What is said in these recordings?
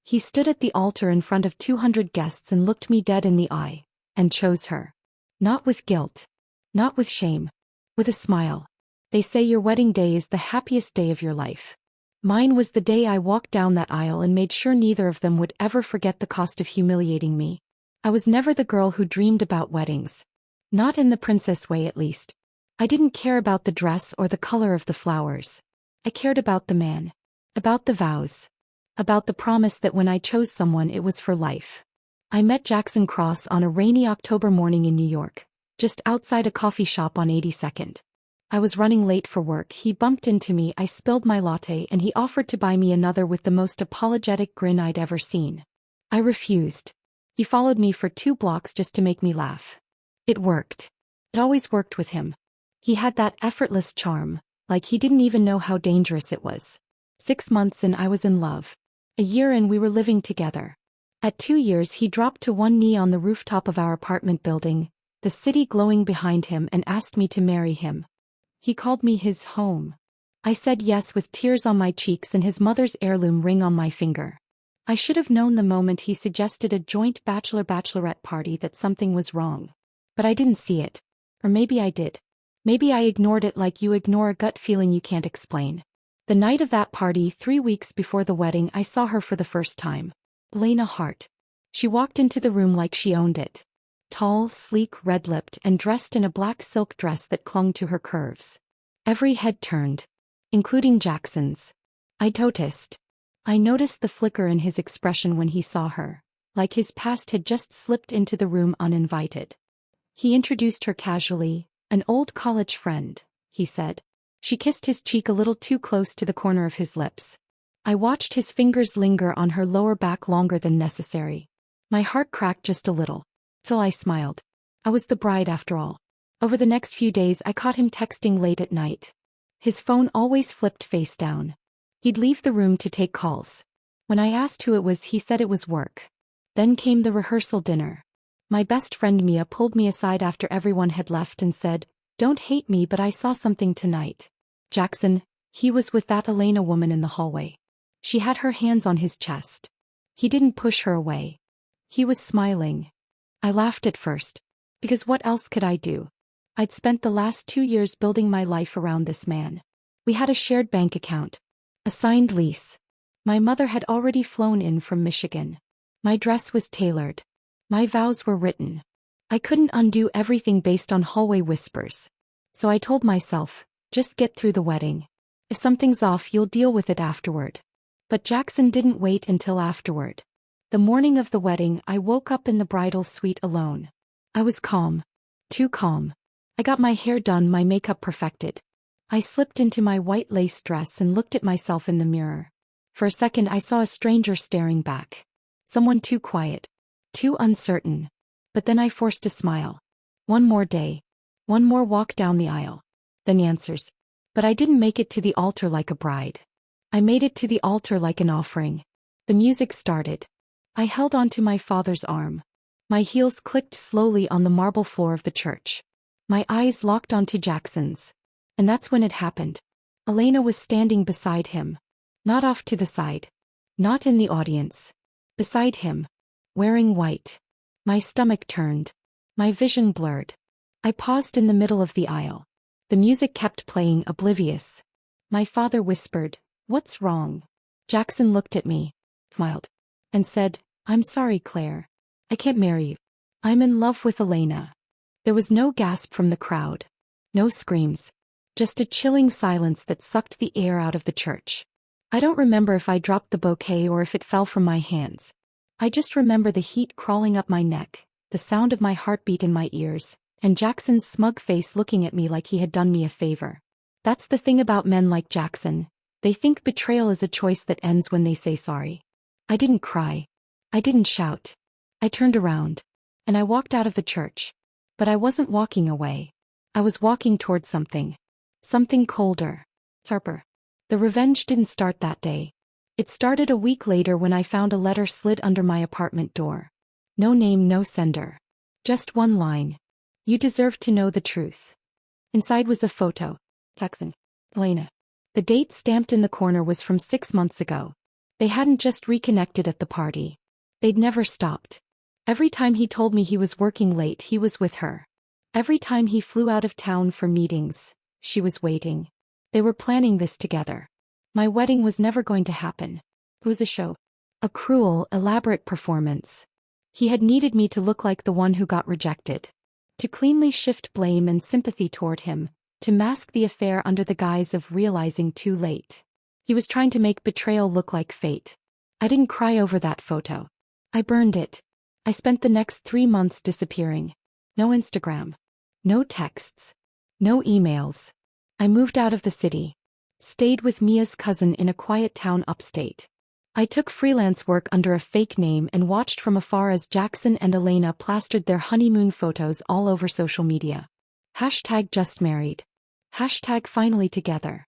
He stood at the altar in front of 200 guests and looked me dead in the eye, and chose her. Not with guilt. Not with shame. With a smile. They say your wedding day is the happiest day of your life. Mine was the day I walked down that aisle and made sure neither of them would ever forget the cost of humiliating me. I was never the girl who dreamed about weddings. Not in the princess way, at least. I didn't care about the dress or the color of the flowers. I cared about the man. About the vows. About the promise that when I chose someone it was for life. I met Jackson Cross on a rainy October morning in New York, just outside a coffee shop on 82nd. I was running late for work. He bumped into me, I spilled my latte, and he offered to buy me another with the most apologetic grin I'd ever seen. I refused. He followed me for 2 blocks just to make me laugh. It worked. It always worked with him. He had that effortless charm, like he didn't even know how dangerous it was. 6 months in, I was in love. A year in, we were living together. At 2 years, he dropped to one knee on the rooftop of our apartment building, the city glowing behind him, and asked me to marry him. He called me his home. I said yes with tears on my cheeks and his mother's heirloom ring on my finger. I should have known the moment he suggested a joint bachelor-bachelorette party that something was wrong. But I didn't see it. Or maybe I did. Maybe I ignored it like you ignore a gut feeling you can't explain. The night of that party, 3 weeks before the wedding, I saw her for the first time. Elena Hart. She walked into the room like she owned it. Tall, sleek, red-lipped, and dressed in a black silk dress that clung to her curves. Every head turned. Including Jackson's. I noticed the flicker in his expression when he saw her, like his past had just slipped into the room uninvited. He introduced her casually. An old college friend, he said. She kissed his cheek a little too close to the corner of his lips. I watched his fingers linger on her lower back longer than necessary. My heart cracked just a little. Till I smiled. I was the bride after all. Over the next few days I caught him texting late at night. His phone always flipped face down. He'd leave the room to take calls. When I asked who it was, he said it was work. Then came the rehearsal dinner. My best friend Mia pulled me aside after everyone had left and said, "Don't hate me, but I saw something tonight. Jackson, he was with that Elena woman in the hallway." She had her hands on his chest. He didn't push her away. He was smiling. I laughed at first. Because what else could I do? I'd spent the last 2 years building my life around this man. We had a shared bank account. A signed lease. My mother had already flown in from Michigan. My dress was tailored. My vows were written. I couldn't undo everything based on hallway whispers. So I told myself, just get through the wedding. If something's off, you'll deal with it afterward. But Jackson didn't wait until afterward. The morning of the wedding, I woke up in the bridal suite alone. I was calm. Too calm. I got my hair done, my makeup perfected. I slipped into my white lace dress and looked at myself in the mirror. For a second I saw a stranger staring back. Someone too quiet. Too uncertain. But then I forced a smile. One more day. One more walk down the aisle. Then answers. But I didn't make it to the altar like a bride. I made it to the altar like an offering. The music started. I held onto my father's arm. My heels clicked slowly on the marble floor of the church. My eyes locked onto Jackson's. And that's when it happened. Elena was standing beside him. Not off to the side. Not in the audience. Beside him. Wearing white. My stomach turned. My vision blurred. I paused in the middle of the aisle. The music kept playing, oblivious. My father whispered, "What's wrong?" Jackson looked at me, smiled, and said, "I'm sorry, Claire. I can't marry you. I'm in love with Elena." There was no gasp from the crowd. No screams. Just a chilling silence that sucked the air out of the church. I don't remember if I dropped the bouquet or if it fell from my hands. I just remember the heat crawling up my neck, the sound of my heartbeat in my ears, and Jackson's smug face looking at me like he had done me a favor. That's the thing about men like Jackson. They think betrayal is a choice that ends when they say sorry. I didn't cry. I didn't shout. I turned around. And I walked out of the church. But I wasn't walking away. I was walking toward something. Something colder. Sharper. The revenge didn't start that day. It started a week later when I found a letter slid under my apartment door. No name, no sender. Just one line. "You deserve to know the truth." Inside was a photo. Jackson. Elena. The date stamped in the corner was from 6 months ago. They hadn't just reconnected at the party. They'd never stopped. Every time he told me he was working late, he was with her. Every time he flew out of town for meetings, she was waiting. They were planning this together. My wedding was never going to happen. It was a show. A cruel, elaborate performance. He had needed me to look like the one who got rejected. To cleanly shift blame and sympathy toward him, to mask the affair under the guise of realizing too late. He was trying to make betrayal look like fate. I didn't cry over that photo. I burned it. I spent the next 3 months disappearing. No Instagram. No texts. No emails. I moved out of the city. Stayed with Mia's cousin in a quiet town upstate. I took freelance work under a fake name and watched from afar as Jackson and Elena plastered their honeymoon photos all over social media. #JustMarried. #finally together.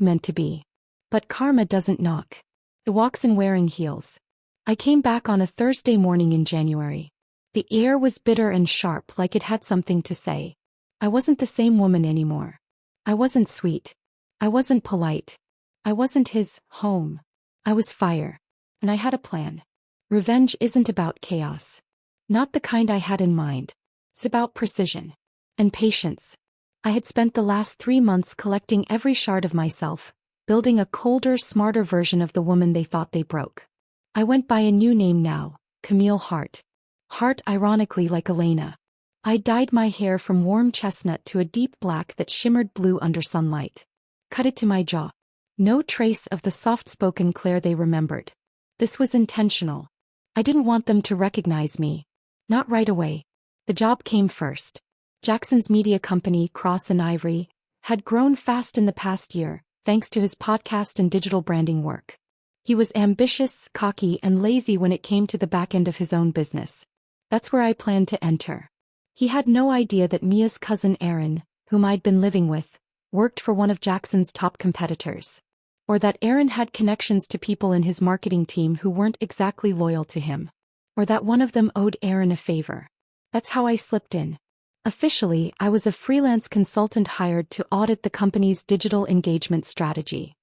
#meant to be. But karma doesn't knock. It walks in wearing heels. I came back on a Thursday morning in January. The air was bitter and sharp, like it had something to say. I wasn't the same woman anymore. I wasn't sweet. I wasn't polite. I wasn't his home. I was fire. And I had a plan. Revenge isn't about chaos. Not the kind I had in mind. It's about precision. And patience. I had spent the last 3 months collecting every shard of myself, building a colder, smarter version of the woman they thought they broke. I went by a new name now, Camille Hart. Hart ironically like Elena. I dyed my hair from warm chestnut to a deep black that shimmered blue under sunlight. Cut it to my jaw. No trace of the soft-spoken Claire they remembered. This was intentional. I didn't want them to recognize me. Not right away. The job came first. Jackson's media company, Cross and Ivory, had grown fast in the past year, thanks to his podcast and digital branding work. He was ambitious, cocky, and lazy when it came to the back end of his own business. That's where I planned to enter. He had no idea that Mia's cousin Aaron, whom I'd been living with, worked for one of Jackson's top competitors. Or that Aaron had connections to people in his marketing team who weren't exactly loyal to him. Or that one of them owed Aaron a favor. That's how I slipped in. Officially, I was a freelance consultant hired to audit the company's digital engagement strategy.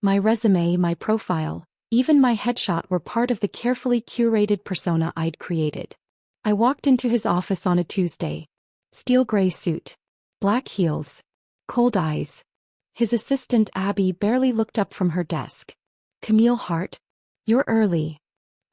My resume, my profile, even my headshot were part of the carefully curated persona I'd created. I walked into his office on a Tuesday. Steel gray suit. Black heels. Cold eyes. His assistant Abby barely looked up from her desk. "Camille Hart? You're early."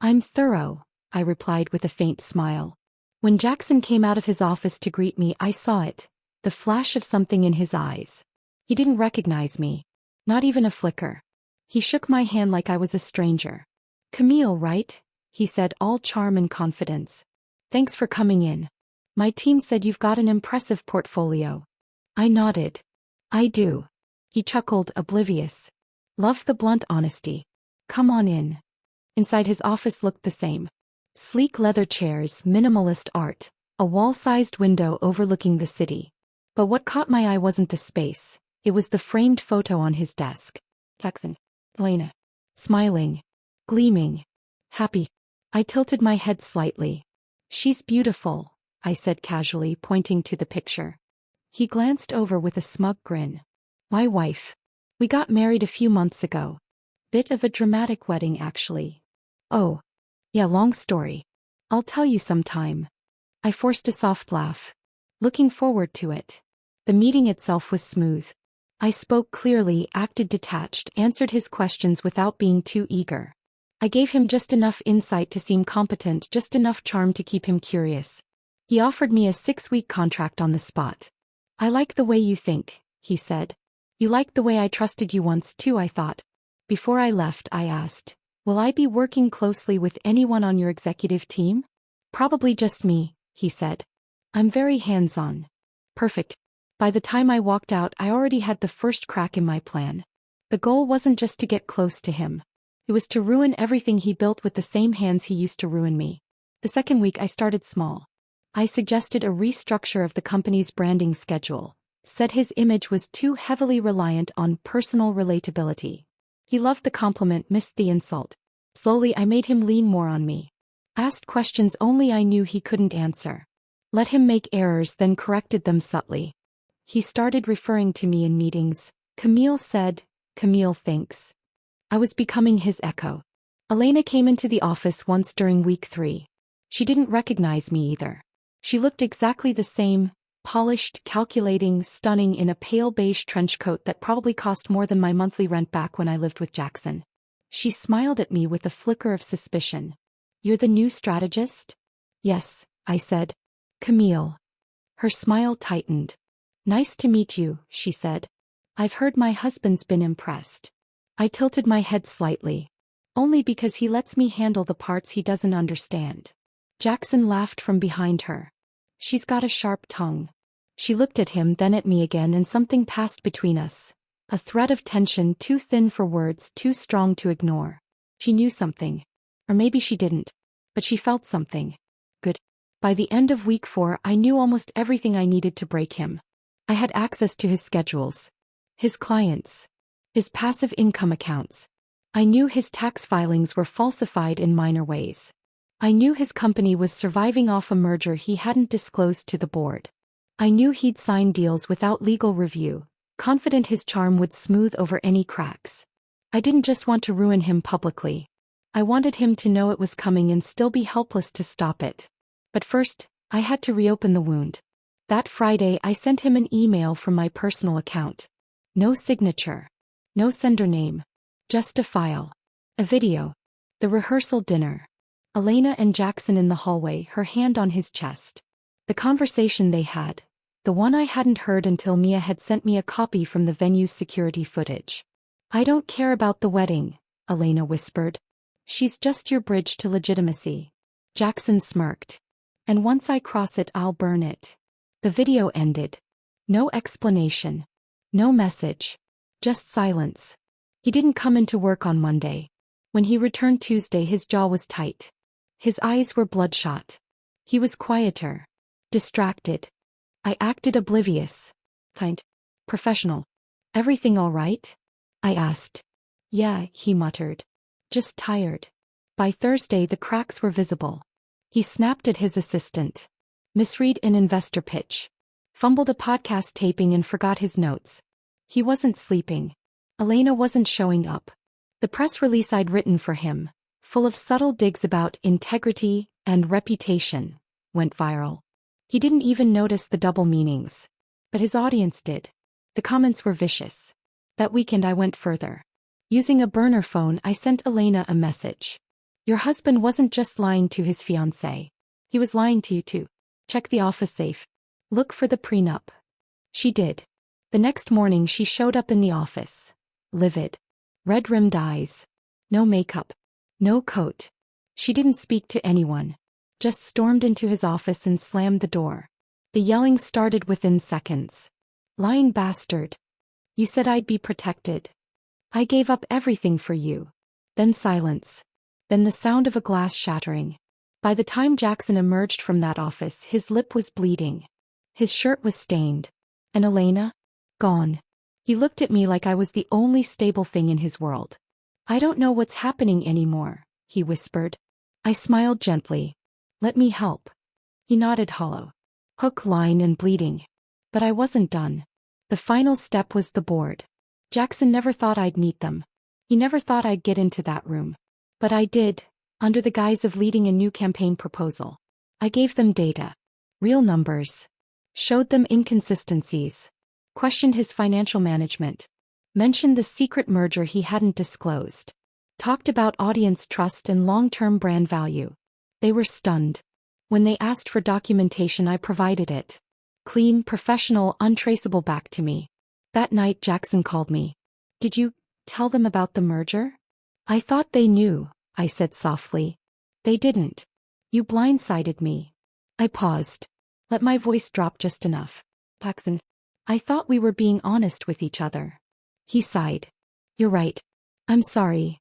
"I'm thorough," I replied with a faint smile. When Jackson came out of his office to greet me, I saw it, the flash of something in his eyes. He didn't recognize me. Not even a flicker. He shook my hand like I was a stranger. "Camille, right?" he said, all charm and confidence. "Thanks for coming in. My team said you've got an impressive portfolio." I nodded. "I do." He chuckled, oblivious. "Love the blunt honesty. Come on in." Inside his office looked the same. Sleek leather chairs, minimalist art, a wall-sized window overlooking the city. But what caught my eye wasn't the space. It was the framed photo on his desk. Jackson. Elena. Smiling. Gleaming. Happy. I tilted my head slightly. "She's beautiful," I said casually, pointing to the picture. He glanced over with a smug grin. "My wife. We got married a few months ago. Bit of a dramatic wedding, actually." "Oh. Yeah, long story. I'll tell you sometime." I forced a soft laugh. Looking forward to it. The meeting itself was smooth. I spoke clearly, acted detached, answered his questions without being too eager. I gave him just enough insight to seem competent, just enough charm to keep him curious. He offered me a 6-week contract on the spot. "I like the way you think," he said. "You liked the way I trusted you once too," I thought. Before I left, I asked, "Will I be working closely with anyone on your executive team?" "Probably just me," he said. "I'm very hands-on." Perfect. By the time I walked out, I already had the first crack in my plan. The goal wasn't just to get close to him. It was to ruin everything he built with the same hands he used to ruin me. The second week I started small. I suggested a restructure of the company's branding schedule. Said his image was too heavily reliant on personal relatability. He loved the compliment, missed the insult. Slowly I made him lean more on me. Asked questions only I knew he couldn't answer. Let him make errors, then corrected them subtly. He started referring to me in meetings. "Camille said," "Camille thinks." I was becoming his echo. Elena came into the office once during week 3. She didn't recognize me either. She looked exactly the same, polished, calculating, stunning in a pale beige trench coat that probably cost more than my monthly rent back when I lived with Jackson. She smiled at me with a flicker of suspicion. "You're the new strategist?" "Yes," I said. "Camille." Her smile tightened. "Nice to meet you," she said. "I've heard my husband's been impressed." I tilted my head slightly. "Only because he lets me handle the parts he doesn't understand." Jackson laughed from behind her. "She's got a sharp tongue." She looked at him, then at me again, and something passed between us. A thread of tension too thin for words, too strong to ignore. She knew something. Or maybe she didn't. But she felt something. Good. By the end of week 4, I knew almost everything I needed to break him. I had access to his schedules, his clients, his passive income accounts. I knew his tax filings were falsified in minor ways. I knew his company was surviving off a merger he hadn't disclosed to the board. I knew he'd signed deals without legal review, confident his charm would smooth over any cracks. I didn't just want to ruin him publicly. I wanted him to know it was coming and still be helpless to stop it. But first, I had to reopen the wound. That Friday I sent him an email from my personal account. No signature. No sender name. Just a file. A video. The rehearsal dinner. Elena and Jackson in the hallway, her hand on his chest. The conversation they had. The one I hadn't heard until Mia had sent me a copy from the venue's security footage. "I don't care about the wedding," Elena whispered. "She's just your bridge to legitimacy." Jackson smirked. "And once I cross it, I'll burn it." The video ended. No explanation. No message. Just silence. He didn't come into work on Monday. When he returned Tuesday, his jaw was tight. His eyes were bloodshot. He was quieter. Distracted. I acted oblivious. Kind. Professional. "Everything all right?" I asked. "Yeah," he muttered. "Just tired." By Thursday the cracks were visible. He snapped at his assistant. Misread an investor pitch. Fumbled a podcast taping and forgot his notes. He wasn't sleeping. Elena wasn't showing up. The press release I'd written for him, full of subtle digs about integrity and reputation, went viral. He didn't even notice the double meanings. But his audience did. The comments were vicious. That weekend I went further. Using a burner phone, I sent Elena a message. "Your husband wasn't just lying to his fiancée. He was lying to you too. Check the office safe. Look for the prenup." She did. The next morning she showed up in the office. Livid. Red-rimmed eyes. No makeup. No coat. She didn't speak to anyone. Just stormed into his office and slammed the door. The yelling started within seconds. "Lying bastard. You said I'd be protected. I gave up everything for you." Then silence. Then the sound of a glass shattering. By the time Jackson emerged from that office, his lip was bleeding. His shirt was stained. And Elena? Gone. He looked at me like I was the only stable thing in his world. "I don't know what's happening anymore," he whispered. I smiled gently. "Let me help." He nodded hollow. Hook, line, and bleeding. But I wasn't done. The final step was the board. Jackson never thought I'd meet them. He never thought I'd get into that room. But I did, under the guise of leading a new campaign proposal. I gave them data. Real numbers. Showed them inconsistencies. Questioned his financial management. Mentioned the secret merger he hadn't disclosed. Talked about audience trust and long-term brand value. They were stunned. When they asked for documentation, I provided it. Clean, professional, untraceable back to me. That night Jackson called me. "Did you tell them about the merger?" "I thought they knew," I said softly. "They didn't. You blindsided me." I paused. Let my voice drop just enough. "Jackson, I thought we were being honest with each other." He sighed. "You're right. I'm sorry."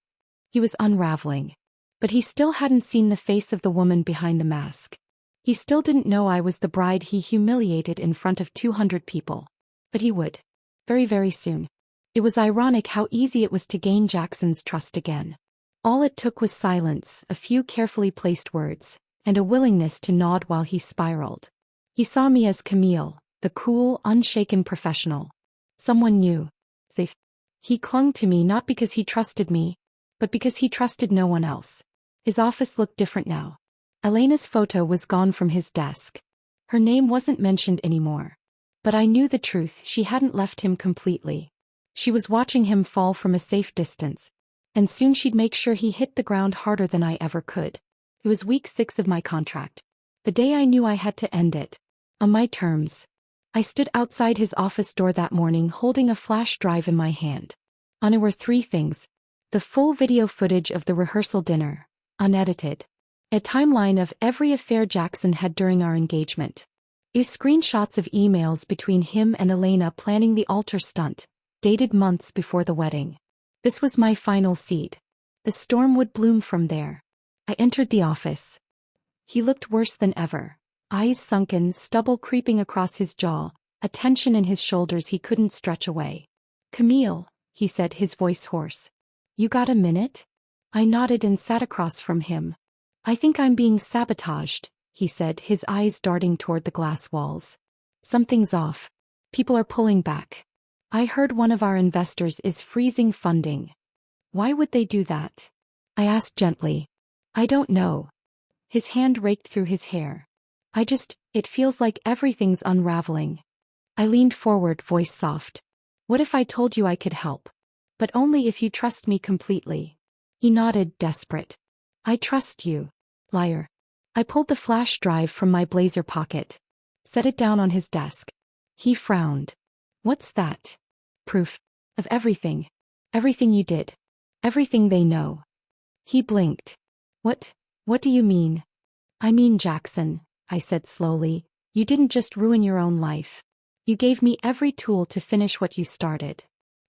He was unraveling. But he still hadn't seen the face of the woman behind the mask. He still didn't know I was the bride he humiliated in front of 200 people. But he would. Very, very soon. It was ironic how easy it was to gain Jackson's trust again. All it took was silence, a few carefully placed words, and a willingness to nod while he spiraled. He saw me as Camille, the cool, unshaken professional. Someone new. Safe. He clung to me not because he trusted me, but because he trusted no one else. His office looked different now. Elena's photo was gone from his desk. Her name wasn't mentioned anymore. But I knew the truth, she hadn't left him completely. She was watching him fall from a safe distance. And soon she'd make sure he hit the ground harder than I ever could. It was week 6 of my contract. The day I knew I had to end it. On my terms. I stood outside his office door that morning holding a flash drive in my hand. On it were 3 things. The full video footage of the rehearsal dinner, unedited. A timeline of every affair Jackson had during our engagement. Screenshots of emails between him and Elena planning the altar stunt, dated months before the wedding. This was my final seed. The storm would bloom from there. I entered the office. He looked worse than ever. Eyes sunken, stubble creeping across his jaw, a tension in his shoulders he couldn't stretch away. "Camille," he said, his voice hoarse. "You got a minute?" I nodded and sat across from him. "I think I'm being sabotaged," he said, his eyes darting toward the glass walls. "Something's off. People are pulling back. I heard one of our investors is freezing funding." "Why would they do that?" I asked gently. "I don't know." His hand raked through his hair. It feels like everything's unraveling." I leaned forward, voice soft. "What if I told you I could help? But only if you trust me completely." He nodded, desperate. "I trust you. Liar." I pulled the flash drive from my blazer pocket. Set it down on his desk. He frowned. "What's that?" "Proof. Of everything. Everything you did. Everything they know." He blinked. What do you mean?" "I mean, Jackson," I said slowly, "you didn't just ruin your own life. You gave me every tool to finish what you started."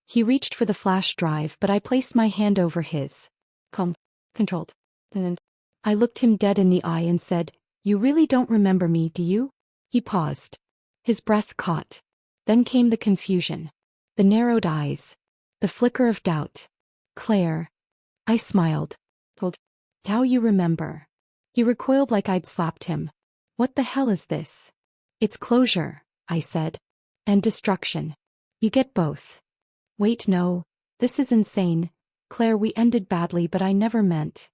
He reached for the flash drive, but I placed my hand over his. Calm. Controlled. And then I looked him dead in the eye and said, "You really don't remember me, do you?" He paused. His breath caught. Then came the confusion. The narrowed eyes. The flicker of doubt. "Claire." I smiled. "Told how you remember." He recoiled like I'd slapped him. "What the hell is this?" "It's closure," I said. "And destruction. You get both." "Wait, no. This is insane. Claire, we ended badly, but I never meant."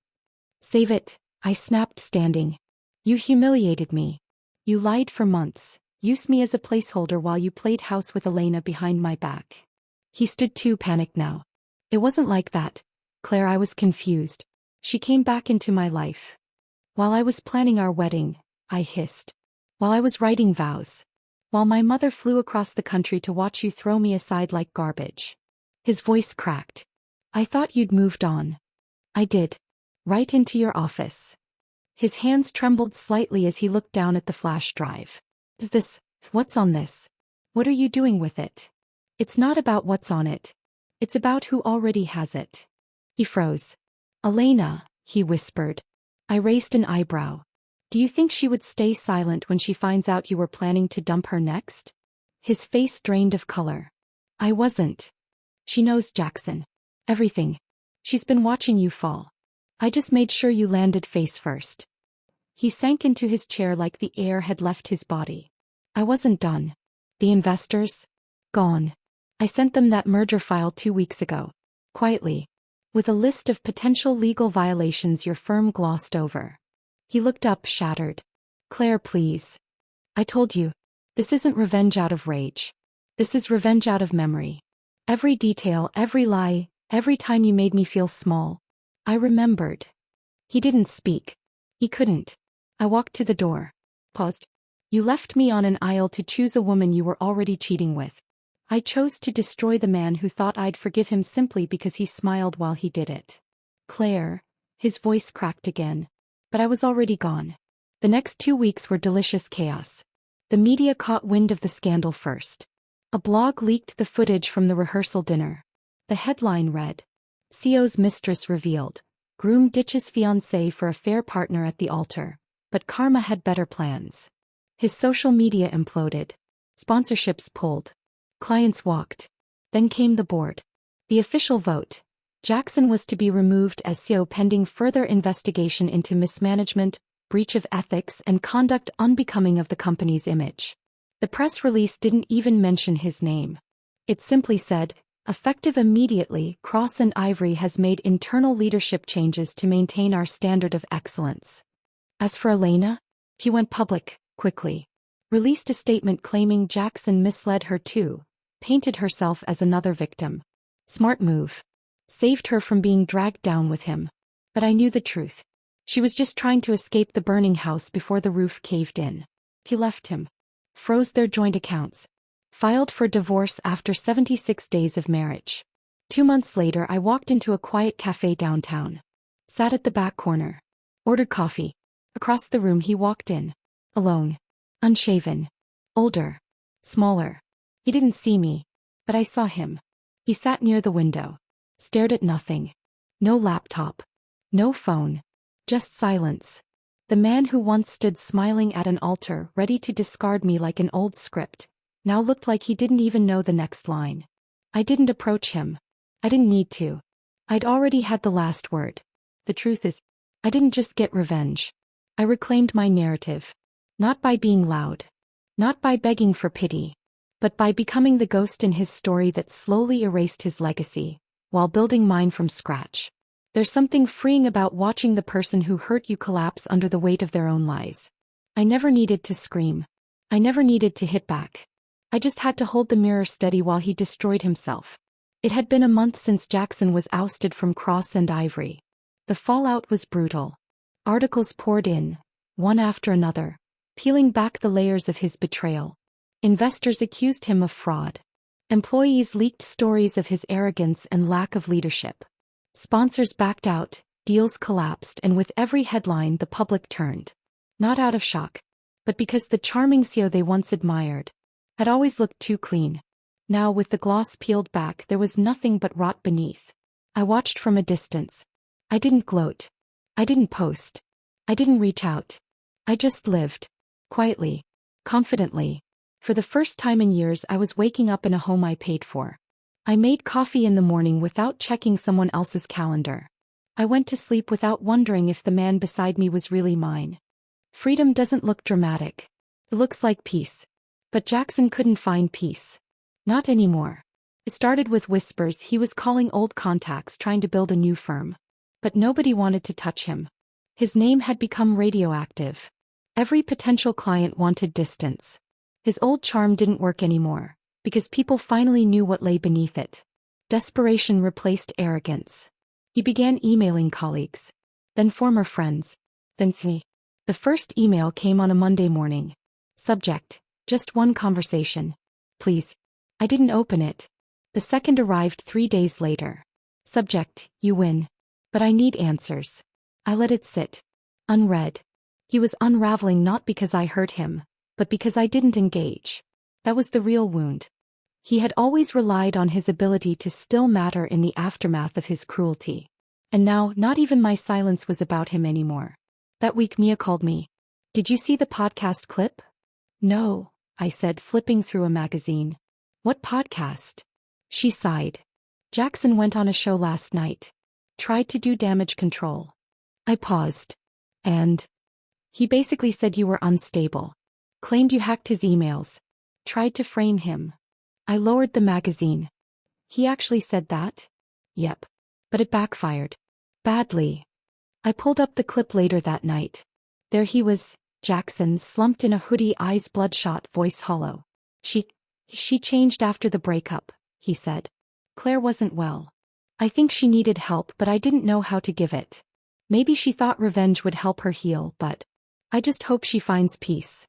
"Save it," I snapped, standing. "You humiliated me. You lied for months, used me as a placeholder while you played house with Elena behind my back." He stood too panicked now. "It wasn't like that, Claire, I was confused. She came back into my life. While I was planning our wedding," I hissed. "While I was writing vows. While my mother flew across the country to watch you throw me aside like garbage." His voice cracked. "I thought you'd moved on." "I did. Right into your office." His hands trembled slightly as he looked down at the flash drive. What's on this? What are you doing with it?" "It's not about what's on it. It's about who already has it." He froze. "Elena," he whispered. I raised an eyebrow. "Do you think she would stay silent when she finds out you were planning to dump her next?" His face drained of color. "I wasn't." "She knows, Jackson. Everything. She's been watching you fall. I just made sure you landed face first." He sank into his chair like the air had left his body. "I wasn't done. The investors? Gone. I sent them that merger file 2 weeks ago. Quietly. With a list of potential legal violations your firm glossed over." He looked up, shattered. "Claire, please. I told you. This isn't revenge out of rage. This is revenge out of memory. Every detail, every lie, every time you made me feel small. I remembered." He didn't speak. He couldn't. I walked to the door. Paused. "You left me on an aisle to choose a woman you were already cheating with. I chose to destroy the man who thought I'd forgive him simply because he smiled while he did it. Claire." His voice cracked again. But I was already gone. The next 2 weeks were delicious chaos. The media caught wind of the scandal first. A blog leaked the footage from the rehearsal dinner. The headline read, "CEO's mistress revealed. Groom ditches fiancé for affair partner at the altar. But karma had better plans." His social media imploded. Sponsorships pulled. Clients walked. Then came the board. The official vote. Jackson was to be removed as CEO pending further investigation into mismanagement, breach of ethics, and conduct unbecoming of the company's image. The press release didn't even mention his name. It simply said, Effective immediately, Cross and Ivory has made internal leadership changes to maintain our standard of excellence. As for Elena, he went public, quickly. Released a statement claiming Jackson misled her too, painted herself as another victim. Smart move. Saved her from being dragged down with him. But I knew the truth. She was just trying to escape the burning house before the roof caved in. He left him. Froze their joint accounts. Filed for divorce after 76 days of marriage. 2 months later I walked into a quiet cafe downtown. Sat at the back corner. Ordered coffee. Across the room he walked in. Alone. Unshaven. Older. Smaller. He didn't see me. But I saw him. He sat near the window. Stared at nothing. No laptop. No phone. Just silence. The man who once stood smiling at an altar ready to discard me like an old script, now looked like he didn't even know the next line. I didn't approach him. I didn't need to. I'd already had the last word. The truth is, I didn't just get revenge. I reclaimed my narrative. Not by being loud. Not by begging for pity. But by becoming the ghost in his story that slowly erased his legacy, while building mine from scratch. There's something freeing about watching the person who hurt you collapse under the weight of their own lies. I never needed to scream. I never needed to hit back. I just had to hold the mirror steady while he destroyed himself. It had been a month since Jackson was ousted from Cross and Ivory. The fallout was brutal. Articles poured in, one after another, peeling back the layers of his betrayal. Investors accused him of fraud. Employees leaked stories of his arrogance and lack of leadership. Sponsors backed out, deals collapsed, and with every headline the public turned. Not out of shock, but because the charming CEO they once admired had always looked too clean. Now with the gloss peeled back there was nothing but rot beneath. I watched from a distance. I didn't gloat. I didn't post. I didn't reach out. I just lived. Quietly. Confidently. For the first time in years I was waking up in a home I paid for. I made coffee in the morning without checking someone else's calendar. I went to sleep without wondering if the man beside me was really mine. Freedom doesn't look dramatic. It looks like peace. But Jackson couldn't find peace. Not anymore. It started with whispers he was calling old contacts trying to build a new firm. But nobody wanted to touch him. His name had become radioactive. Every potential client wanted distance. His old charm didn't work anymore, because people finally knew what lay beneath it. Desperation replaced arrogance. He began emailing colleagues. Then former friends. Then me. The first email came on a Monday morning. Subject: just one conversation. Please. I didn't open it. The second arrived 3 days later. Subject: you win. But I need answers. I let it sit. Unread. He was unraveling not because I hurt him, but because I didn't engage. That was the real wound. He had always relied on his ability to still matter in the aftermath of his cruelty. And now, not even my silence was about him anymore. That week Mia called me. Did you see the podcast clip? No, I said, flipping through a magazine. What podcast? She sighed. Jackson went on a show last night. Tried to do damage control. I paused. And? He basically said you were unstable. Claimed you hacked his emails. Tried to frame him. I lowered the magazine. He actually said that? Yep. But it backfired. Badly. I pulled up the clip later that night. There he was, Jackson, slumped in a hoodie, eyes bloodshot, voice hollow. She changed after the breakup, he said. Claire wasn't well. I think she needed help, but I didn't know how to give it. Maybe she thought revenge would help her heal, but I just hope she finds peace.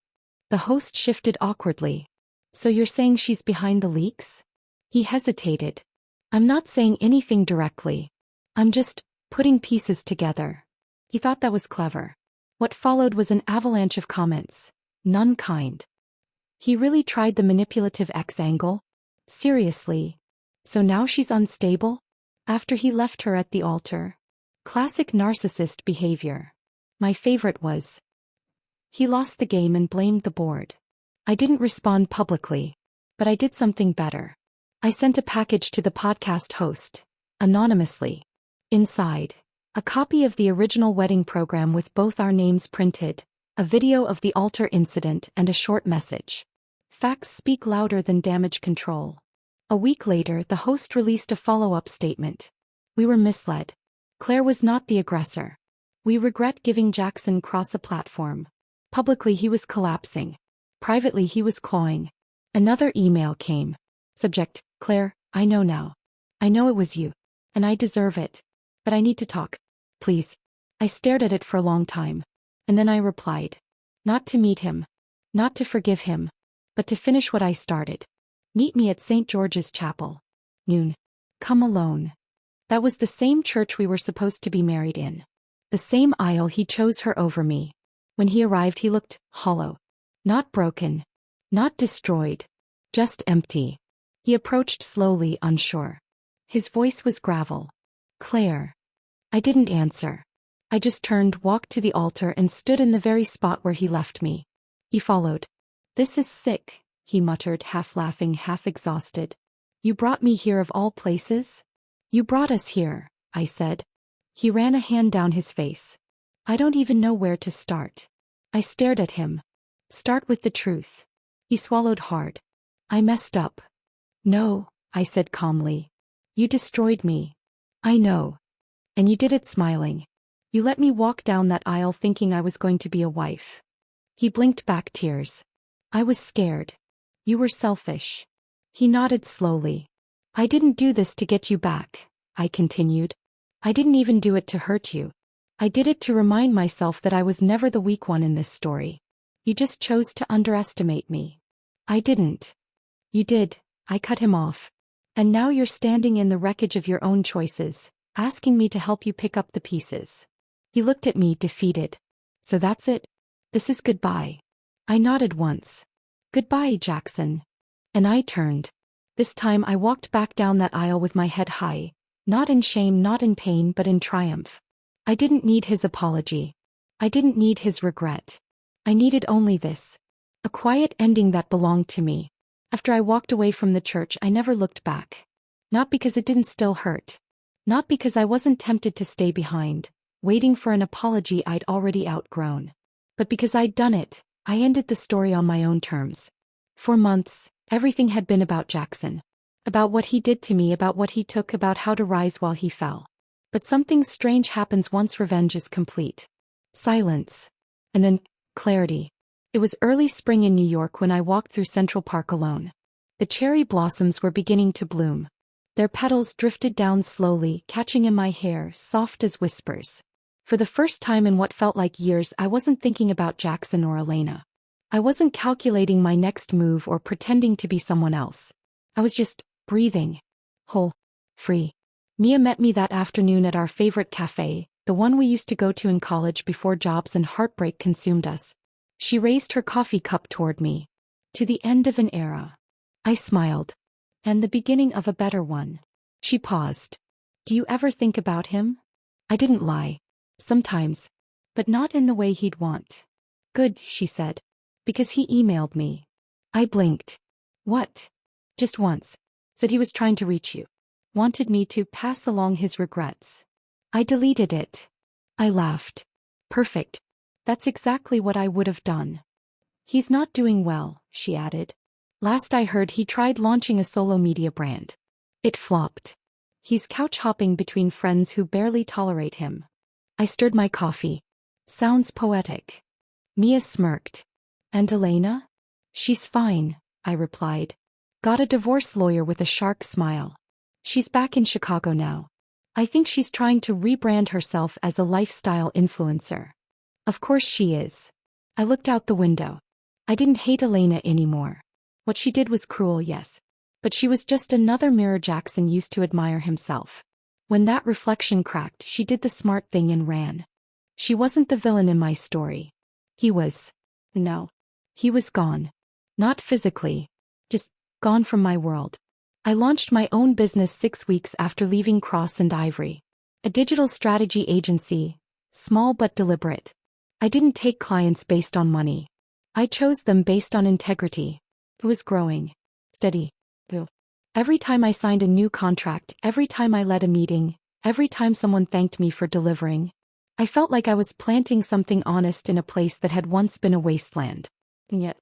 The host shifted awkwardly. So you're saying she's behind the leaks? He hesitated. I'm not saying anything directly. I'm just putting pieces together. He thought that was clever. What followed was an avalanche of comments. None kind. He really tried the manipulative X angle? Seriously? So now she's unstable? After he left her at the altar? Classic narcissist behavior. My favorite was, he lost the game and blamed the board. I didn't respond publicly. But I did something better. I sent a package to the podcast host, anonymously. Inside, a copy of the original wedding program with both our names printed, a video of the altar incident, and a short message. Facts speak louder than damage control. A week later, the host released a follow-up statement. We were misled. Claire was not the aggressor. We regret giving Jackson Cross a platform. Publicly he was collapsing. Privately he was clawing. Another email came. Subject, Claire, I know now. I know it was you. And I deserve it. But I need to talk. Please. I stared at it for a long time. And then I replied. Not to meet him. Not to forgive him. But to finish what I started. Meet me at St. George's Chapel. Noon. Come alone. That was the same church we were supposed to be married in. The same aisle he chose her over me. When he arrived he looked hollow. Not broken. Not destroyed. Just empty. He approached slowly, unsure. His voice was gravel. Claire. I didn't answer. I just turned, walked to the altar and stood in the very spot where he left me. He followed. This is sick, he muttered, half laughing, half exhausted. You brought me here of all places? You brought us here, I said. He ran a hand down his face. I don't even know where to start. I stared at him. Start with the truth. He swallowed hard. I messed up. No, I said calmly. You destroyed me. I know. And you did it smiling. You let me walk down that aisle thinking I was going to be a wife. He blinked back tears. I was scared. You were selfish. He nodded slowly. I didn't do this to get you back, I continued. I didn't even do it to hurt you. I did it to remind myself that I was never the weak one in this story. You just chose to underestimate me. I didn't. You did, I cut him off. And now you're standing in the wreckage of your own choices, asking me to help you pick up the pieces. He looked at me, defeated. So that's it? This is goodbye. I nodded once. Goodbye, Jackson. And I turned. This time I walked back down that aisle with my head high, not in shame, not in pain, but in triumph. I didn't need his apology. I didn't need his regret. I needed only this. A quiet ending that belonged to me. After I walked away from the church, I never looked back. Not because it didn't still hurt. Not because I wasn't tempted to stay behind, waiting for an apology I'd already outgrown. But because I'd done it, I ended the story on my own terms. For months, everything had been about Jackson. About what he did to me, about what he took, about how to rise while he fell. But something strange happens once revenge is complete. Silence. And then, clarity. It was early spring in New York when I walked through Central Park alone. The cherry blossoms were beginning to bloom. Their petals drifted down slowly, catching in my hair, soft as whispers. For the first time in what felt like years, I wasn't thinking about Jackson or Elena. I wasn't calculating my next move or pretending to be someone else. I was just breathing. Whole. Free. Mia met me that afternoon at our favorite cafe, the one we used to go to in college before jobs and heartbreak consumed us. She raised her coffee cup toward me. To the end of an era. I smiled. And the beginning of a better one. She paused. Do you ever think about him? I didn't lie. Sometimes. But not in the way he'd want. Good, she said. Because he emailed me. I blinked. What? Just once. Said he was trying to reach you. Wanted me to pass along his regrets. I deleted it. I laughed. Perfect. That's exactly what I would have done. He's not doing well, she added. Last I heard he tried launching a solo media brand. It flopped. He's couch hopping between friends who barely tolerate him. I stirred my coffee. Sounds poetic. Mia smirked. And Elena? She's fine, I replied. Got a divorce lawyer with a shark smile. She's back in Chicago now. I think she's trying to rebrand herself as a lifestyle influencer. Of course she is. I looked out the window. I didn't hate Elena anymore. What she did was cruel, yes. But she was just another mirror Jackson used to admire himself. When that reflection cracked, she did the smart thing and ran. She wasn't the villain in my story. He was. No. He was gone. Not physically. Just gone from my world. I launched my own business 6 weeks after leaving Cross and Ivory. A digital strategy agency. Small but deliberate. I didn't take clients based on money. I chose them based on integrity. It was growing. Steady. Every time I signed a new contract, every time I led a meeting, every time someone thanked me for delivering, I felt like I was planting something honest in a place that had once been a wasteland. And yet,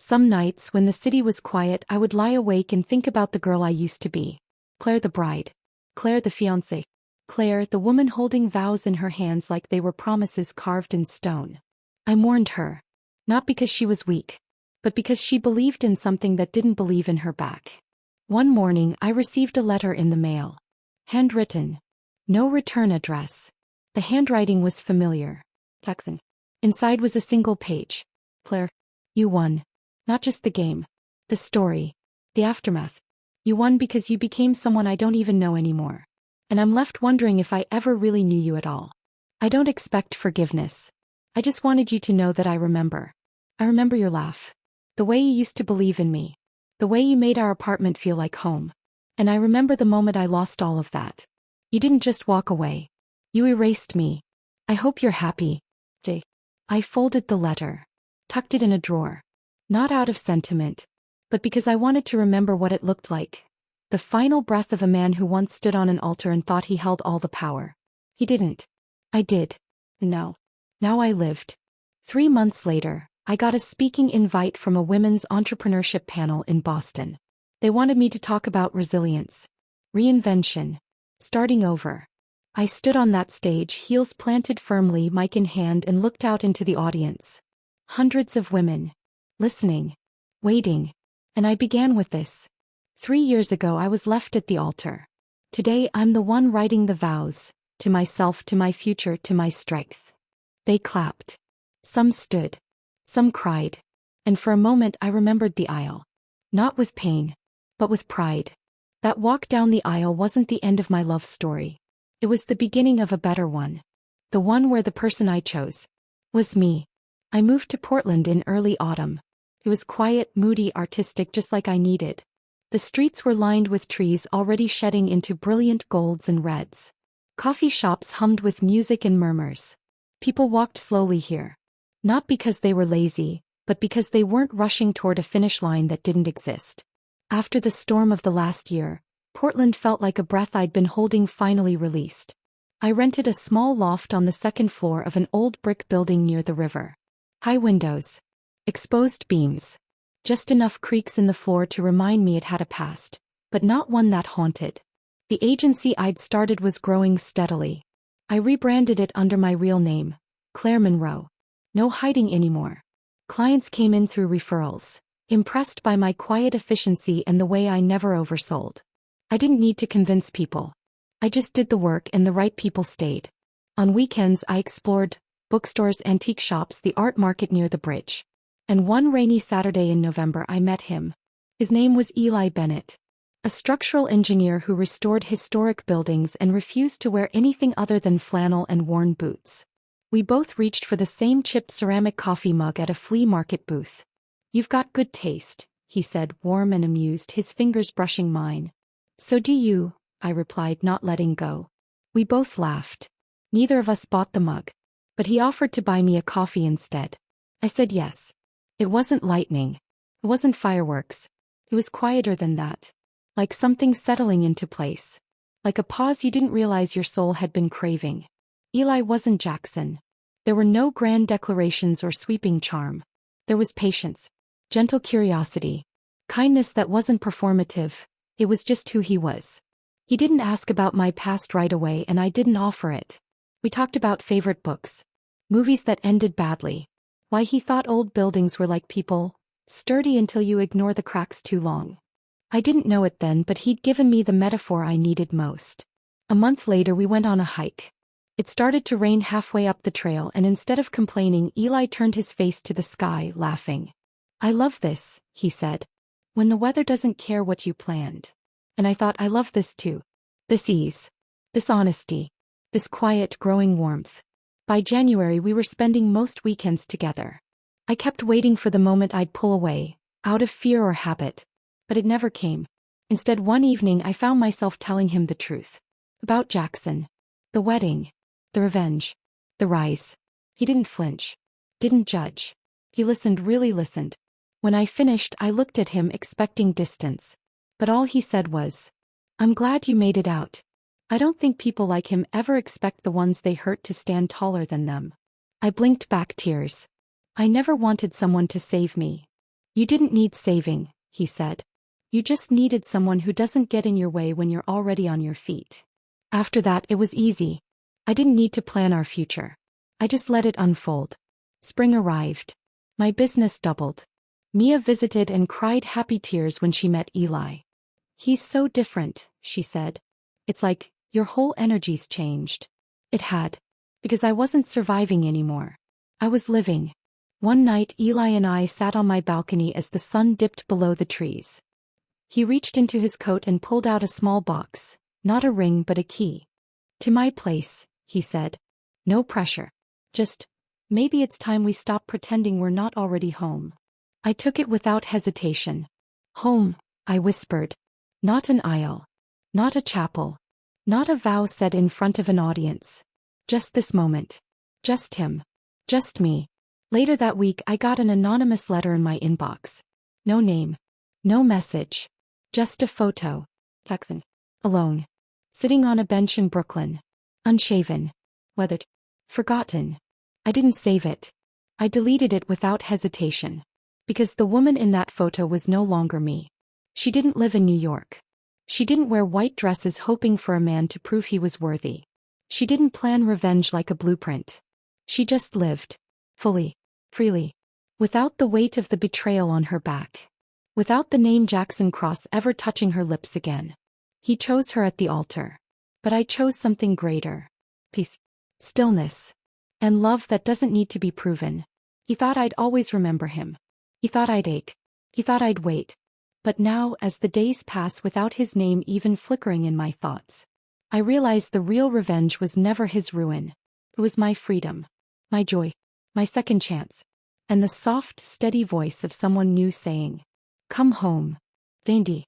Some nights when the city was quiet, I would lie awake and think about the girl I used to be. Claire the bride. Claire the fiancée. Claire, the woman holding vows in her hands like they were promises carved in stone. I mourned her. Not because she was weak, but because she believed in something that didn't believe in her back. One morning I received a letter in the mail. Handwritten. No return address. The handwriting was familiar. Jackson. Inside was a single page. Claire, you won. Not just the game. The story. The aftermath. You won because you became someone I don't even know anymore. And I'm left wondering if I ever really knew you at all. I don't expect forgiveness. I just wanted you to know that I remember. I remember your laugh. The way you used to believe in me. The way you made our apartment feel like home. And I remember the moment I lost all of that. You didn't just walk away. You erased me. I hope you're happy. J. I folded the letter. Tucked it in a drawer. Not out of sentiment, but because I wanted to remember what it looked like. The final breath of a man who once stood on an altar and thought he held all the power. He didn't. I did. No. Now I lived. 3 months later, I got a speaking invite from a women's entrepreneurship panel in Boston. They wanted me to talk about resilience, reinvention, starting over. I stood on that stage, heels planted firmly, mic in hand, and looked out into the audience. Hundreds of women. Listening. Waiting. And I began with this. 3 years ago I was left at the altar. Today I'm the one writing the vows, to myself, to my future, to my strength. They clapped. Some stood. Some cried. And for a moment I remembered the aisle. Not with pain, but with pride. That walk down the aisle wasn't the end of my love story. It was the beginning of a better one. The one where the person I chose was me. I moved to Portland in early autumn. It was quiet, moody, artistic, just like I needed. The streets were lined with trees already shedding into brilliant golds and reds. Coffee shops hummed with music and murmurs. People walked slowly here. Not because they were lazy, but because they weren't rushing toward a finish line that didn't exist. After the storm of the last year, Portland felt like a breath I'd been holding finally released. I rented a small loft on the second floor of an old brick building near the river. High windows. Exposed beams. Just enough creaks in the floor to remind me it had a past, but not one that haunted. The agency I'd started was growing steadily. I rebranded it under my real name, Claire Monroe. No hiding anymore. Clients came in through referrals, impressed by my quiet efficiency and the way I never oversold. I didn't need to convince people. I just did the work and the right people stayed. On weekends I explored bookstores, antique shops, the art market near the bridge. And one rainy Saturday in November I met him. His name was Eli Bennett. A structural engineer who restored historic buildings and refused to wear anything other than flannel and worn boots. We both reached for the same chipped ceramic coffee mug at a flea market booth. "You've got good taste," he said, warm and amused, his fingers brushing mine. "So do you," I replied, not letting go. We both laughed. Neither of us bought the mug. But he offered to buy me a coffee instead. I said yes. It wasn't lightning. It wasn't fireworks. It was quieter than that. Like something settling into place. Like a pause you didn't realize your soul had been craving. Eli wasn't Jackson. There were no grand declarations or sweeping charm. There was patience. Gentle curiosity. Kindness that wasn't performative. It was just who he was. He didn't ask about my past right away, and I didn't offer it. We talked about favorite books. Movies that ended badly. Why he thought old buildings were like people, sturdy until you ignore the cracks too long. I didn't know it then, but he'd given me the metaphor I needed most. A month later we went on a hike. It started to rain halfway up the trail, and instead of complaining, Eli turned his face to the sky, laughing. "I love this," he said. "When the weather doesn't care what you planned." And I thought, I love this too. This ease. This honesty. This quiet, growing warmth. By January we were spending most weekends together. I kept waiting for the moment I'd pull away, out of fear or habit. But it never came. Instead, one evening I found myself telling him the truth. About Jackson. The wedding. The revenge. The rise. He didn't flinch. Didn't judge. He listened, really listened. When I finished, I looked at him expecting distance. But all he said was, "I'm glad you made it out." I don't think people like him ever expect the ones they hurt to stand taller than them. I blinked back, tears. I never wanted someone to save me. You didn't need saving, he said. You just needed someone who doesn't get in your way when you're already on your feet. After that, it was easy. I didn't need to plan our future. I just let it unfold. Spring arrived. My business doubled. Mia visited and cried happy tears when she met Eli. He's so different, she said. It's like, your whole energy's changed. It had. Because I wasn't surviving anymore. I was living. One night Eli and I sat on my balcony as the sun dipped below the trees. He reached into his coat and pulled out a small box, not a ring but a key. To my place, he said. No pressure. Just, maybe it's time we stop pretending we're not already home. I took it without hesitation. Home, I whispered. Not an aisle. Not a chapel. Not a vow said in front of an audience. Just this moment. Just him. Just me. Later that week I got an anonymous letter in my inbox. No name. No message. Just a photo. Jackson. Alone. Sitting on a bench in Brooklyn. Unshaven. Weathered. Forgotten. I didn't save it. I deleted it without hesitation. Because the woman in that photo was no longer me. She didn't live in New York. She didn't wear white dresses hoping for a man to prove he was worthy. She didn't plan revenge like a blueprint. She just lived. Fully. Freely. Without the weight of the betrayal on her back. Without the name Jackson Cross ever touching her lips again. He chose her at the altar. But I chose something greater. Peace. Stillness. And love that doesn't need to be proven. He thought I'd always remember him. He thought I'd ache. He thought I'd wait. But now, as the days pass without his name even flickering in my thoughts, I realize the real revenge was never his ruin. It was my freedom. My joy. My second chance. And the soft, steady voice of someone new saying, "Come home, Vendi."